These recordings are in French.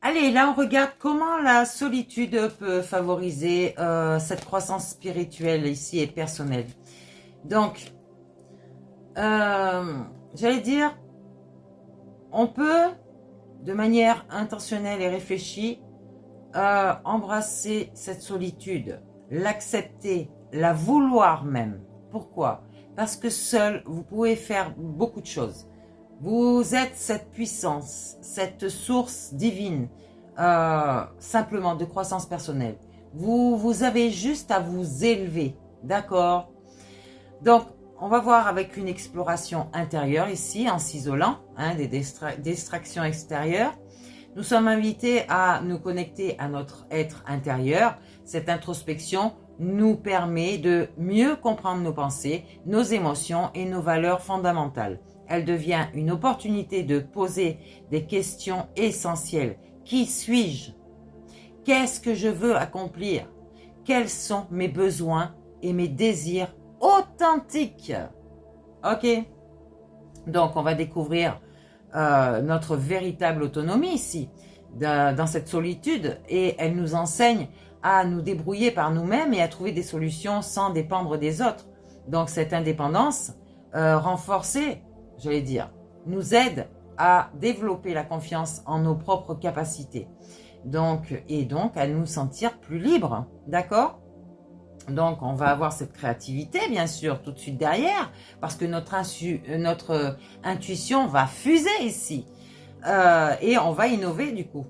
Allez, là, on regarde comment la solitude peut favoriser cette croissance spirituelle ici et personnelle. Donc, j'allais dire, on peut, de manière intentionnelle et réfléchie, embrasser cette solitude, l'accepter, la vouloir même. Pourquoi? Parce que seul, vous pouvez faire beaucoup de choses. Vous êtes cette puissance, cette source divine, simplement de croissance personnelle. Vous avez juste à vous élever, d'accord? Donc, on va voir avec une exploration intérieure ici, en s'isolant, des distractions extérieures. Nous sommes invités à nous connecter à notre être intérieur. Cette introspection nous permet de mieux comprendre nos pensées, nos émotions et nos valeurs fondamentales. Elle devient une opportunité de poser des questions essentielles. Qui suis-je? Qu'est-ce que je veux accomplir? Quels sont mes besoins et mes désirs authentiques? Ok? Donc, on va découvrir notre véritable autonomie ici, dans cette solitude, et elle nous enseigne à nous débrouiller par nous-mêmes et à trouver des solutions sans dépendre des autres. Donc cette indépendance renforcée, j'allais dire, nous aide à développer la confiance en nos propres capacités. Donc, et donc à nous sentir plus libres, d'accord? Donc, on va avoir cette créativité, bien sûr, tout de suite derrière, parce que notre intuition va fuser ici. Et on va innover, du coup.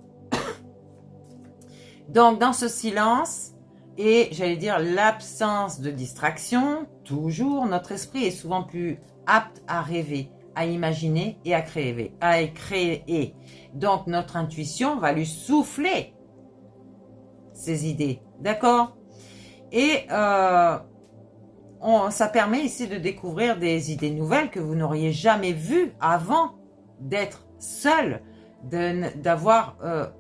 Donc, dans ce silence, et j'allais dire l'absence de distraction, toujours, notre esprit est souvent plus apte à rêver, à imaginer et à créer. Donc, notre intuition va lui souffler ses idées, d'accord? Et ça permet ici de découvrir des idées nouvelles que vous n'auriez jamais vues avant d'être seul, d'avoir,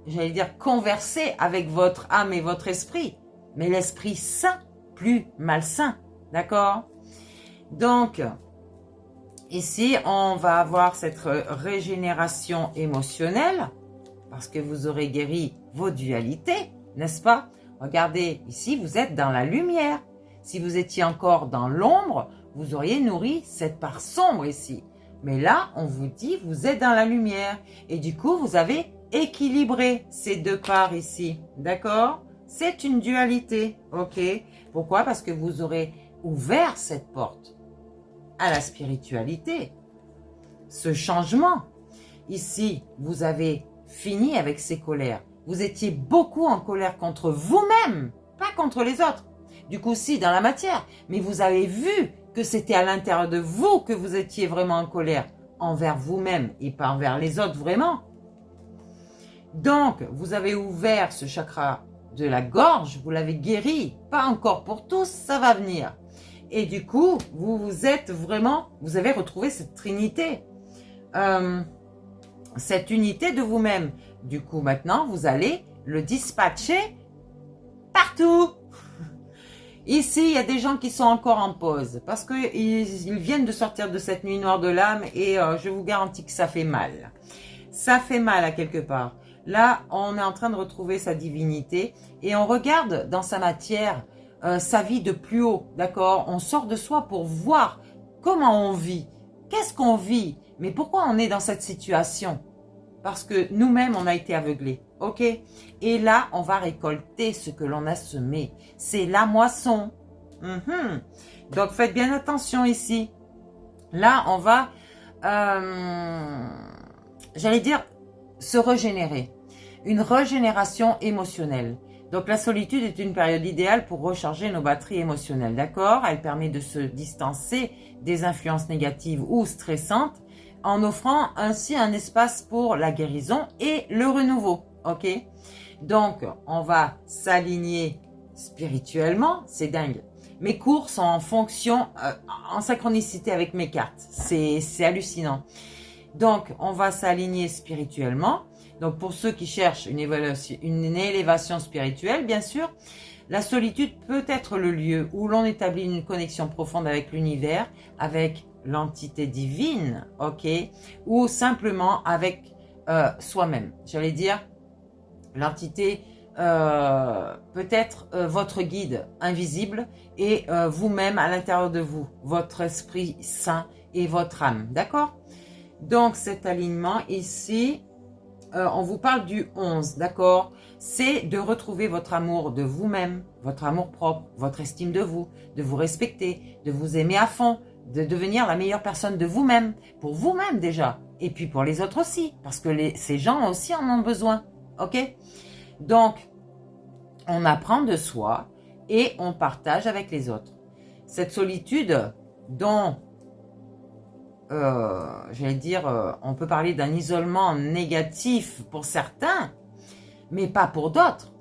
j'allais dire, conversé avec votre âme et votre esprit. Mais l'esprit sain, plus malsain, d'accord? Donc, ici, on va avoir cette régénération émotionnelle, parce que vous aurez guéri vos dualités, n'est-ce pas? Regardez, ici, vous êtes dans la lumière. Si vous étiez encore dans l'ombre, vous auriez nourri cette part sombre ici. Mais là, on vous dit, vous êtes dans la lumière. Et du coup, vous avez équilibré ces deux parts ici. D'accord? C'est une dualité. Ok? Pourquoi? Parce que vous aurez ouvert cette porte à la spiritualité. Ce changement. Ici, vous avez fini avec ces colères. Vous étiez beaucoup en colère contre vous-même, pas contre les autres. Du coup, si, dans la matière. Mais vous avez vu que c'était à l'intérieur de vous que vous étiez vraiment en colère. Envers vous-même et pas envers les autres, vraiment. Donc, vous avez ouvert ce chakra de la gorge, vous l'avez guéri. Pas encore pour tous, ça va venir. Et du coup, vous êtes vraiment, vous avez retrouvé cette trinité. Cette unité de vous-même. Du coup, maintenant, vous allez le dispatcher partout. Ici, il y a des gens qui sont encore en pause parce qu'ils viennent de sortir de cette nuit noire de l'âme et je vous garantis que ça fait mal. Ça fait mal à quelque part. Là, on est en train de retrouver sa divinité et on regarde dans sa matière sa vie de plus haut, d'accord? On sort de soi pour voir comment on vit. Qu'est-ce qu'on vit? Mais pourquoi on est dans cette situation? Parce que nous-mêmes, on a été aveuglés, ok? Et là, on va récolter ce que l'on a semé. C'est la moisson. Donc, faites bien attention ici. Là, on va, j'allais dire, se régénérer. Une régénération émotionnelle. Donc, la solitude est une période idéale pour recharger nos batteries émotionnelles, d'accord? Elle permet de se distancer des influences négatives ou stressantes, en offrant ainsi un espace pour la guérison et le renouveau, ok? Donc, on va s'aligner spirituellement, c'est dingue. Mes cours sont en fonction, en synchronicité avec mes cartes, c'est hallucinant. Donc, on va s'aligner spirituellement. Donc, pour ceux qui cherchent une élévation spirituelle, bien sûr, la solitude peut être le lieu où l'on établit une connexion profonde avec l'univers, avec l'entité divine, ok, ou simplement avec soi-même. J'allais dire, L'entité peut être votre guide invisible et vous-même à l'intérieur de vous, votre esprit saint et votre âme, d'accord? Donc cet alignement ici, on vous parle du 11, d'accord? C'est de retrouver votre amour de vous-même, votre amour propre, votre estime de vous respecter, de vous aimer à fond, de devenir la meilleure personne de vous-même, pour vous-même déjà, et puis pour les autres aussi, parce que ces gens aussi en ont besoin, ok? Donc, on apprend de soi et on partage avec les autres. Cette solitude dont, j'allais dire, on peut parler d'un isolement négatif pour certains, mais pas pour d'autres.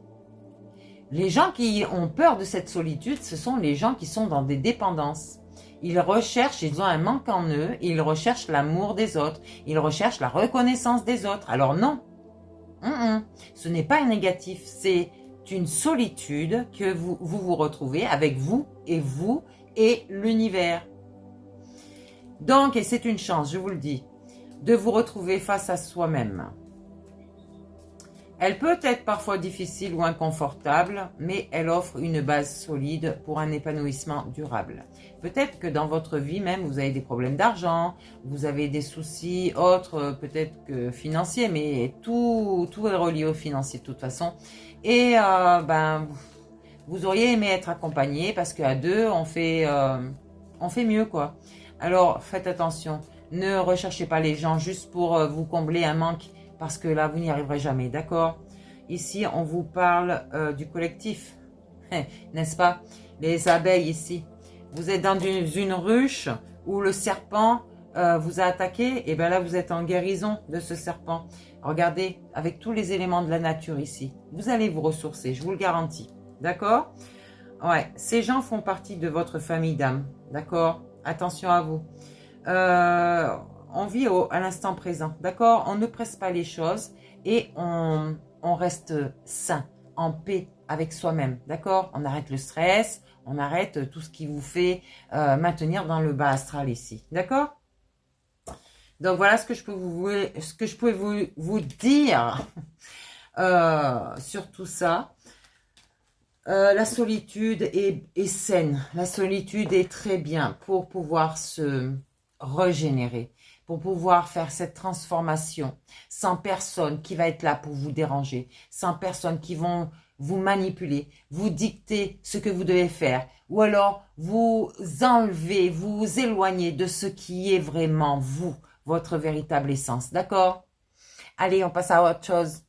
Les gens qui ont peur de cette solitude, ce sont les gens qui sont dans des dépendances. Ils recherchent, ils ont un manque en eux, ils recherchent l'amour des autres, ils recherchent la reconnaissance des autres. Alors non, ce n'est pas un négatif, c'est une solitude que vous retrouvez avec vous et l'univers. Donc, et c'est une chance, je vous le dis, de vous retrouver face à soi-même. Elle peut être parfois difficile ou inconfortable, mais elle offre une base solide pour un épanouissement durable. Peut-être que dans votre vie même, vous avez des problèmes d'argent, vous avez des soucis autres, peut-être que financiers, mais tout est relié au financier de toute façon. Et vous auriez aimé être accompagné parce qu'à deux, on fait mieux, quoi. Alors, faites attention. Ne recherchez pas les gens juste pour vous combler un manque, parce que là, vous n'y arriverez jamais, d'accord? Ici, on vous parle du collectif, n'est-ce pas? Les abeilles ici. Vous êtes dans une ruche où le serpent vous a attaqué, et bien là, vous êtes en guérison de ce serpent. Regardez, avec tous les éléments de la nature ici, vous allez vous ressourcer, je vous le garantis, d'accord? Ouais, ces gens font partie de votre famille d'âme, d'accord? Attention à vous. On vit à l'instant présent, d'accord? On ne presse pas les choses et on reste sain, en paix avec soi-même, d'accord? On arrête le stress, on arrête tout ce qui vous fait maintenir dans le bas astral ici, d'accord? Donc voilà ce que je peux vous dire sur tout ça. La solitude est saine, la solitude est très bien pour pouvoir se régénérer, pour pouvoir faire cette transformation sans personne qui va être là pour vous déranger, sans personne qui vont vous manipuler, vous dicter ce que vous devez faire, ou alors vous enlever, vous éloigner de ce qui est vraiment vous, votre véritable essence, d'accord? Allez, on passe à autre chose.